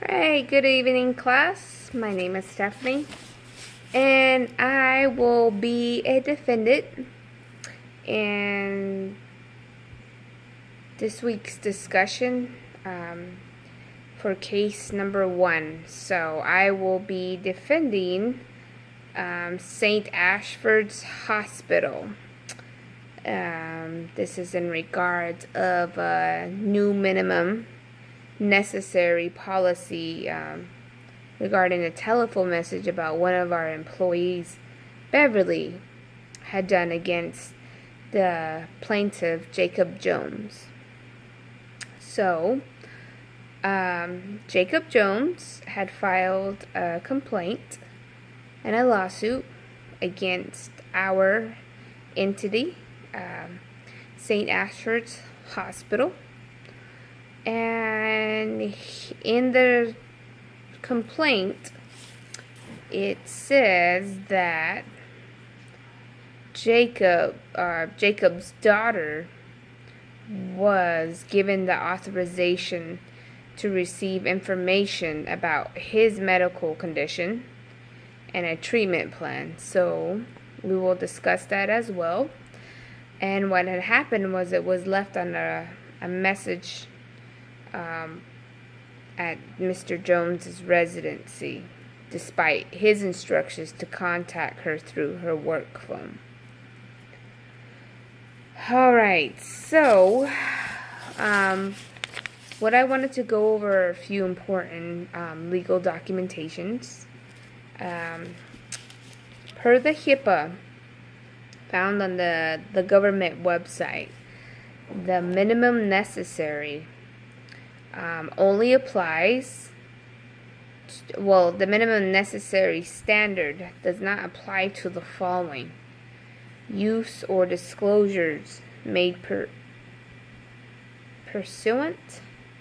Alright, good evening, class. My name is Stephanie, and I will be a defendant in this week's discussion for case number 1. So I will be defending St. Ashford's Hospital. This is in regards of a new minimum necessary policy regarding a telephone message about one of our employees, Beverly, had done against the plaintiff, Jacob Jones. So, Jacob Jones had filed a complaint and a lawsuit against our entity, St. Ashford's Hospital. And in the complaint, it says that Jacob's daughter was given the authorization to receive information about his medical condition and a treatment plan. So we will discuss that as well. And what had happened was it was left on a message at Mr. Jones's residency, despite his instructions to contact her through her work phone. Alright, so what I wanted to go over are a few important legal documentations. Per the HIPAA found on the government website, the minimum necessary only applies, the minimum necessary standard does not apply to the following: use or disclosures made pursuant,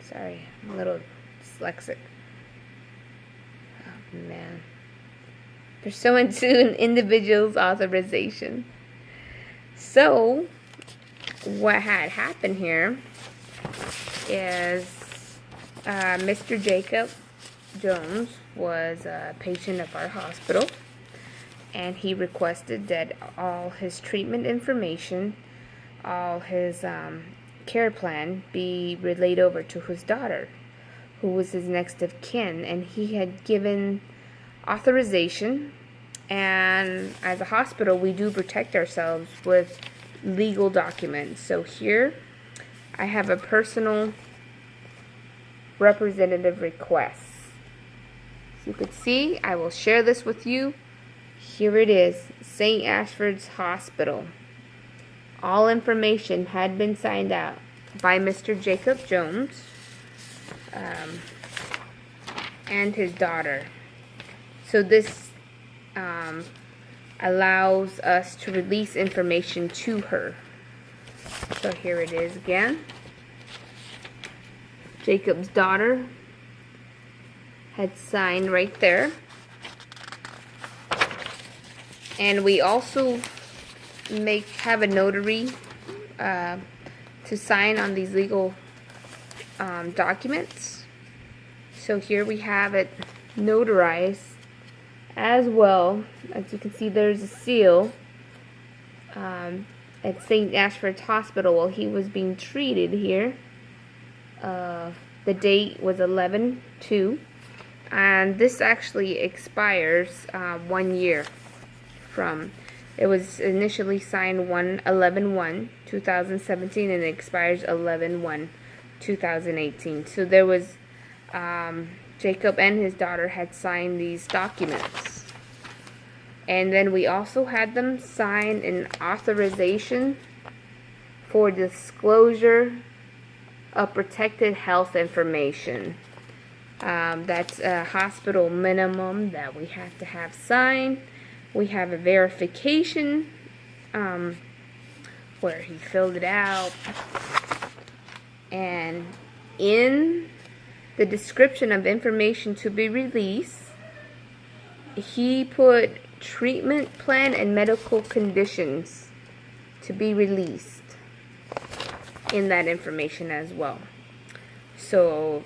sorry, I'm a little dyslexic, pursuant to an individual's authorization. So, what had happened here is Mr. Jacob Jones was a patient of our hospital, and he requested that all his treatment information, all his care plan be relayed over to his daughter, who was his next of kin, and he had given authorization. And as a hospital, we do protect ourselves with legal documents. So here I have a personal representative request. So you could see, I will share this with you. Here it is, St. Ashford's Hospital. All information had been signed out by Mr. Jacob Jones and his daughter. So this allows us to release information to her. So here it is again. Jacob's daughter had signed right there. And we also have a notary to sign on these legal documents. So here we have it notarized as well. As you can see, there's a seal at St. Ashford's Hospital while he was being treated here. The date was 11/2, and this actually expires 1 year from. It was initially signed 11/1/2017, and it expires 11/1/2018. So there was Jacob and his daughter had signed these documents, and then we also had them sign an authorization for disclosure of protected health information. That's a hospital minimum that we have to have signed. We have a verification where he filled it out, and in the description of information to be released, he put treatment plan and medical conditions to be released in that information as well. So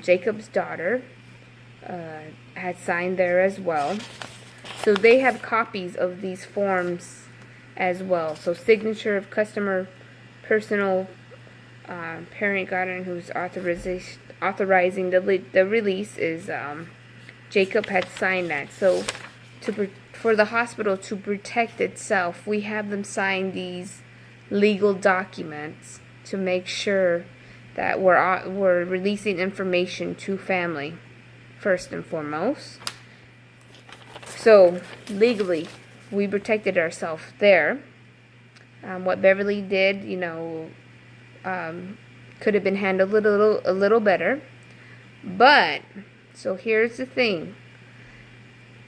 Jacob's daughter had signed there as well. So they have copies of these forms as well. So signature of customer, personal, parent guardian who's authorizing the release is Jacob had signed that. So for the hospital to protect itself, we have them sign these legal documents to make sure that we're releasing information to family first and foremost. So legally, we protected ourselves there. What Beverly did, could have been handled a little better. But so here's the thing.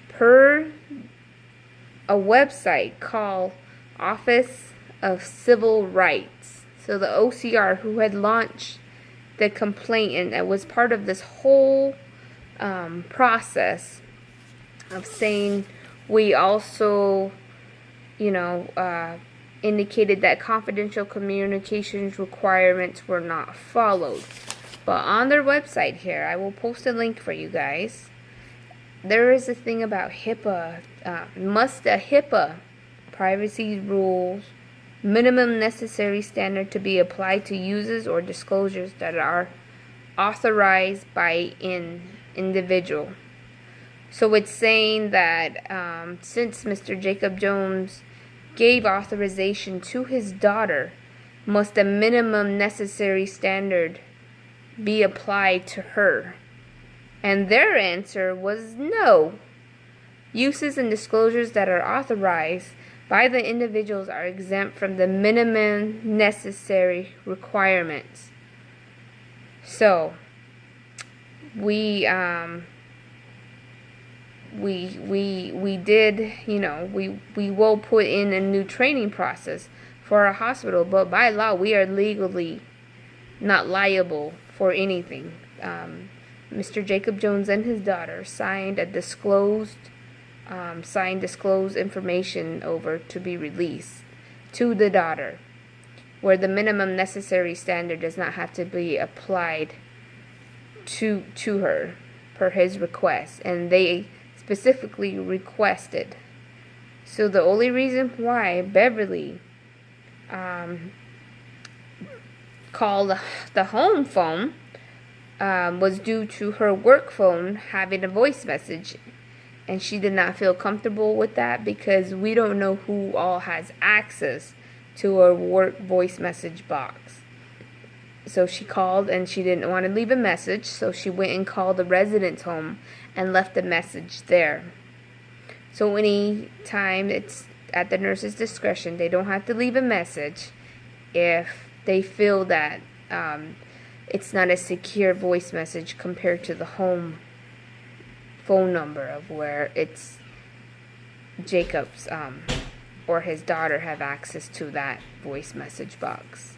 Per a website called Office of Civil Rights, so the OCR who had launched the complaint and that was part of this whole process of saying, we also indicated that confidential communications requirements were not followed. But on their website here, I will post a link for you guys, there is a thing about HIPAA, HIPAA privacy rules, minimum necessary standard to be applied to uses or disclosures that are authorized by an individual. So it's saying that since Mr. Jacob Jones gave authorization to his daughter, must a minimum necessary standard be applied to her? And their answer was no. Uses and disclosures that are authorized by the individuals are exempt from the minimum necessary requirements. So we did, we will put in a new training process for our hospital, but by law we are legally not liable for anything. Mr. Jacob Jones and his daughter signed disclosed information over to be released to the daughter, where the minimum necessary standard does not have to be applied to her per his request, and they specifically requested. So the only reason why Beverly called the home phone was due to her work phone having a voice message, and she did not feel comfortable with that because we don't know who all has access to her work voice message box. So she called and she didn't want to leave a message, so she went and called the resident's home and left a message there. So any time, it's at the nurse's discretion. They don't have to leave a message if they feel that it's not a secure voice message compared to the home phone number of where it's Jacob's or his daughter have access to that voice message box.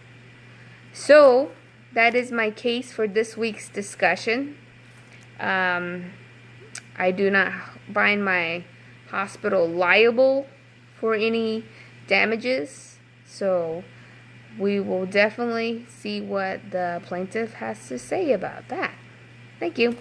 So that is my case for this week's discussion. I do not find my hospital liable for any damages, so we will definitely see what the plaintiff has to say about that. Thank you.